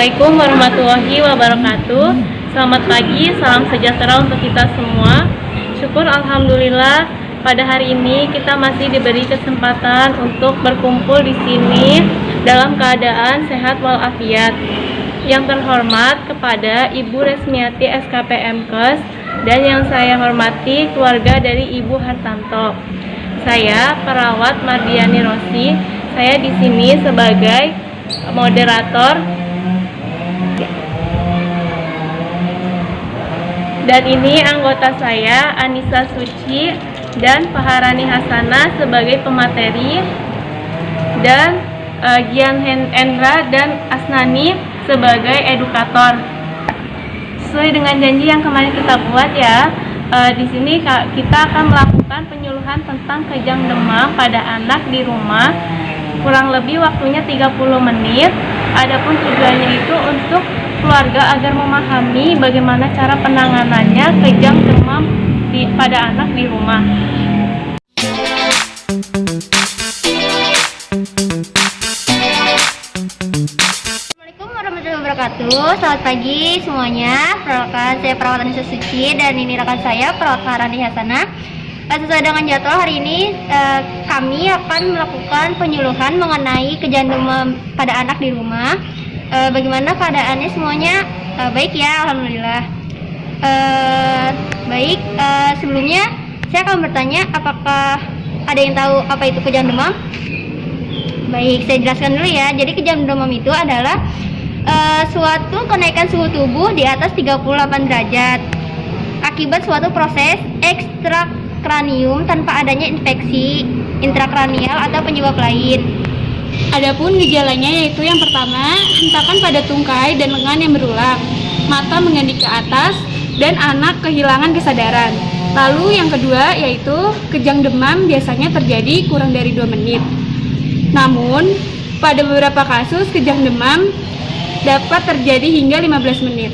Assalamualaikum warahmatullahi wabarakatuh. Selamat pagi, salam sejahtera untuk kita semua. Syukur alhamdulillah pada hari ini kita masih diberi kesempatan untuk berkumpul di sini dalam keadaan sehat walafiat. Yang terhormat kepada Ibu Resmiati SKPMkes dan yang saya hormati keluarga dari Ibu Hartanto. Saya perawat Mardiani Rosi. Saya di sini sebagai moderator. Dan ini anggota saya, Anissa Suci dan Paharani Hasanah sebagai pemateri, dan Gian Hendra dan Asnani sebagai edukator. Sesuai dengan janji yang kemarin kita buat ya, di sini kita akan melakukan penyuluhan tentang kejang demam pada anak di rumah. Kurang lebih waktunya 30 menit. Adapun tujuannya itu untuk keluarga agar memahami bagaimana cara penanganannya kejang demam pada anak di rumah. Assalamualaikum warahmatullahi wabarakatuh. Selamat pagi semuanya. Perkenalkan, saya perawat Anissa Suci dan ini rekan saya perawat Paharani Hasanah. Sesuai dengan jadwal hari ini kami akan melakukan penyuluhan mengenai kejang demam pada anak di rumah. Bagaimana keadaannya semuanya? Baik ya, alhamdulillah. Baik, sebelumnya saya akan bertanya apakah ada yang tahu apa itu kejang demam? Baik, saya jelaskan dulu ya. Jadi kejang demam itu adalah suatu kenaikan suhu tubuh di atas 38 derajat akibat suatu proses ekstrakranium tanpa adanya infeksi intrakranial atau penyebab lain. Adapun gejalanya yaitu yang pertama, hentakan pada tungkai dan lengan yang berulang, mata mengendik ke atas, dan anak kehilangan kesadaran. Lalu yang kedua yaitu kejang demam biasanya terjadi kurang dari 2 menit. Namun, pada beberapa kasus kejang demam dapat terjadi hingga 15 menit.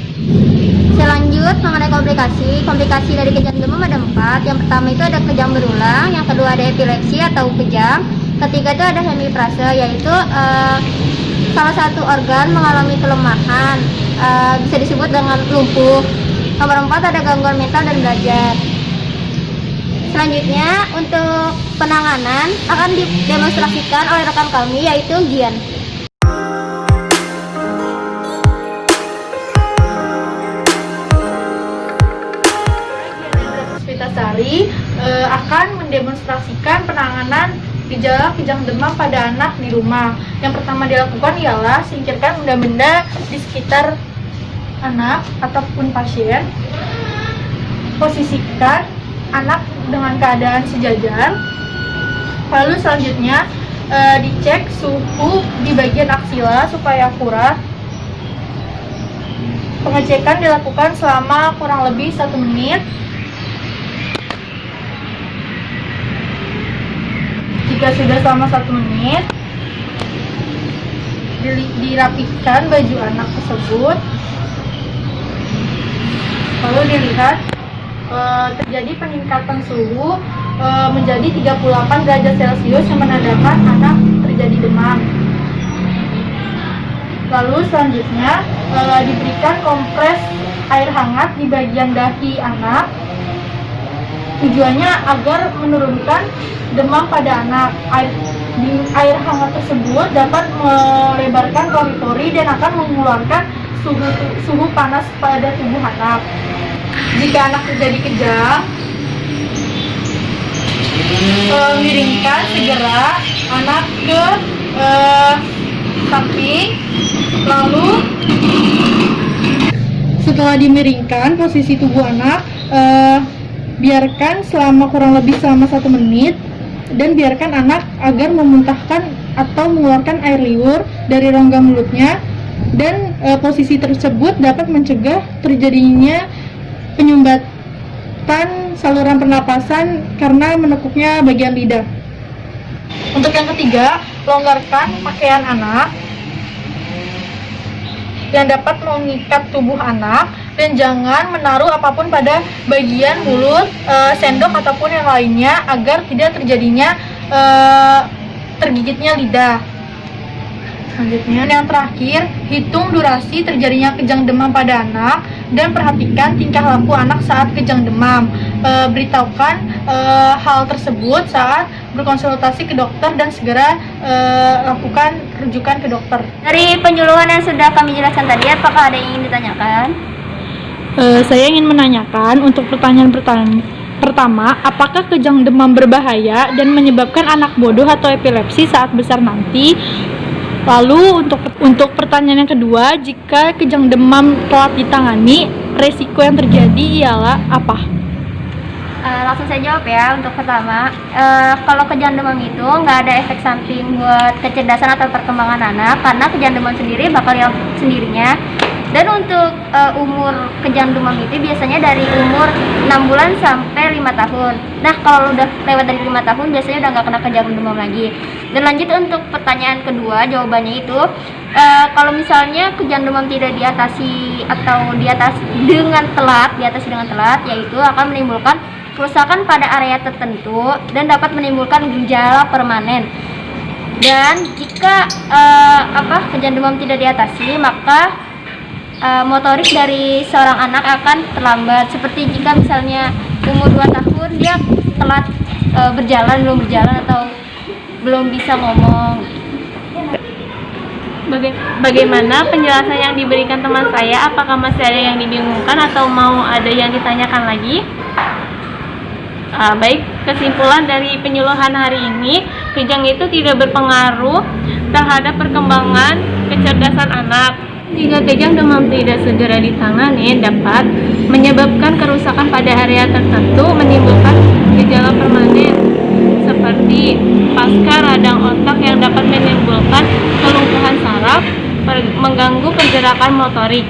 Selanjut mengenai komplikasi dari kejang demam ada 4. Yang pertama itu ada kejang berulang, yang kedua ada epilepsi atau kejang, ketiga itu ada hemiprase, yaitu salah satu organ mengalami kelemahan, bisa disebut dengan lumpuh. Nomor 4 ada gangguan mental dan belajar. Selanjutnya untuk penanganan akan didemonstrasikan oleh rekan kami yaitu Gian. Sari akan mendemonstrasikan penanganan gejala kejang demam pada anak di rumah. Yang pertama dilakukan ialah singkirkan benda-benda di sekitar anak ataupun pasien. Posisikan anak dengan keadaan sejajar. Lalu selanjutnya dicek suhu di bagian aksila supaya akurat. Pengecekan dilakukan selama kurang lebih 1 menit. Jika sudah selama 1 menit, dirapikan baju anak tersebut, lalu dilihat terjadi peningkatan suhu menjadi 38 derajat Celcius yang menandakan anak terjadi demam. Lalu selanjutnya diberikan kompres air hangat di bagian dahi anak. Tujuannya agar menurunkan demam pada anak. Air hangat tersebut dapat melebarkan pori-pori dan akan mengeluarkan suhu panas pada tubuh anak. Jika anak terjadi kejang, miringkan segera anak ke samping, lalu setelah dimiringkan posisi tubuh anak, biarkan selama kurang lebih selama 1 menit dan biarkan anak agar memuntahkan atau mengeluarkan air liur dari rongga mulutnya, dan posisi tersebut dapat mencegah terjadinya penyumbatan saluran pernapasan karena menekuknya bagian lidah. Untuk yang ketiga, longgarkan pakaian anak yang dapat mengikat tubuh anak, dan jangan menaruh apapun pada bagian mulut, sendok ataupun yang lainnya agar tidak terjadinya tergigitnya lidah. Selanjutnya, yang terakhir, hitung durasi terjadinya kejang demam pada anak dan perhatikan tingkah laku anak saat kejang demam. Beritahukan hal tersebut saat berkonsultasi ke dokter dan segera lakukan rujukan ke dokter. Dari penyuluhan yang sudah kami jelaskan tadi, apakah ada yang ingin ditanyakan? Saya ingin menanyakan untuk pertanyaan pertama, apakah kejang demam berbahaya dan menyebabkan anak bodoh atau epilepsi saat besar nanti? Lalu untuk pertanyaan yang kedua, jika kejang demam telat ditangani, resiko yang terjadi ialah apa? Langsung saya jawab ya. Untuk pertama, kalau kejang demam itu nggak ada efek samping buat kecerdasan atau perkembangan anak, karena kejang demam sendiri bakal hilang sendirinya. Dan untuk umur kejang demam itu biasanya dari umur 6 bulan sampai 5 tahun. Nah, kalau udah lewat dari 5 tahun biasanya udah nggak kena kejang demam lagi. Dan lanjut untuk pertanyaan kedua, jawabannya itu kalau misalnya kejang demam tidak diatasi atau diatasi dengan telat, yaitu akan menimbulkan kerusakan pada area tertentu dan dapat menimbulkan gejala permanen. Dan jika kejang demam tidak diatasi, maka motorik dari seorang anak akan terlambat. Seperti jika misalnya umur 2 tahun dia telat belum berjalan atau belum bisa ngomong. Bagaimana penjelasan yang diberikan teman saya? Apakah masih ada yang dibingungkan atau mau ada yang ditanyakan lagi? Baik, kesimpulan dari penyuluhan hari ini, kejang itu tidak berpengaruh terhadap perkembangan kecerdasan anak. Jika kejang demam tidak segera ditangani, dapat menyebabkan kerusakan pada area tertentu, menimbulkan gejala permanen seperti pasca radang otak yang dapat menimbulkan kelumpuhan saraf, mengganggu pergerakan motorik.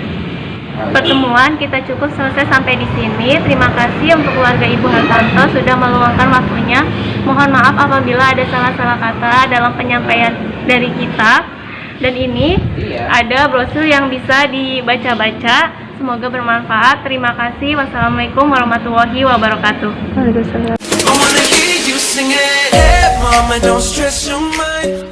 Pertemuan kita cukup selesai sampai di sini. Terima kasih untuk keluarga Ibu Hartanto sudah meluangkan waktunya. Mohon maaf apabila ada salah-salah kata dalam penyampaian dari kita. Dan ini ada brosur yang bisa dibaca-baca. Semoga bermanfaat. Terima kasih. Wassalamualaikum warahmatullahi wabarakatuh. Waalaikumsalam. I wanna hear you sing it. Hey, mama, don't stress your mind.